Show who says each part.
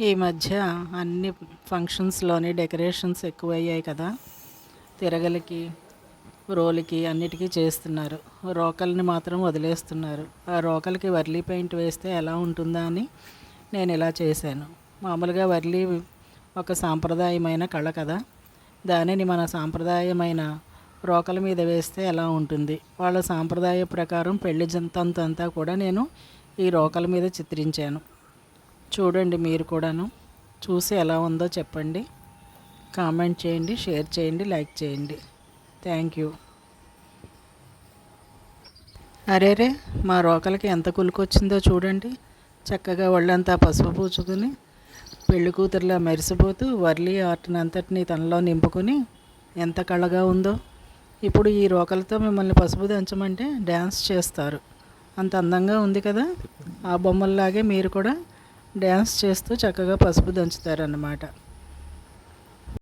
Speaker 1: ఈ మధ్య అన్ని ఫంక్షన్స్లోని డెకరేషన్స్ ఎక్కువయ్యాయి కదా. తిరగలికి, రోలుకి అన్నిటికీ చేస్తున్నారు. రోకల్ని మాత్రం వదిలేస్తున్నారు. ఆ రోకలికి వర్లీ పెయింట్ వేస్తే ఎలా ఉంటుందా అని నేను ఇలా చేశాను. మామూలుగా వర్లీ ఒక సాంప్రదాయమైన కళ కదా. దానిని మన సాంప్రదాయమైన రోకల మీద వేస్తే ఎలా ఉంటుంది. వాళ్ళ సాంప్రదాయ ప్రకారం పెళ్లి జంతంతా కూడా నేను ఈ రోకల మీద చిత్రించాను. చూడండి, మీరు కూడాను చూసి ఎలా ఉందో చెప్పండి. కామెంట్ చేయండి, షేర్ చేయండి, లైక్ చేయండి. Thank you. అరేరే, మా రోకలకి ఎంత కులుకొచ్చిందో చూడండి. చక్కగా ఒళ్ళంతా పసుపు పూచుకుని పెళ్లి కూతురులా మెరిసిపోతూ వర్లీ ఆర్ట్ని అంతటినీ తనలో నింపుకొని ఎంత కళగా ఉందో. ఇప్పుడు ఈ రోకలతో మిమ్మల్ని పసుపు దంచమంటే డ్యాన్స్ చేస్తారు. అంత అందంగా ఉంది కదా. ఆ బొమ్మల్లాగే మీరు కూడా డ్యాన్స్ చేస్తూ చక్కగా పసుపు దంచుతారన్నమాట.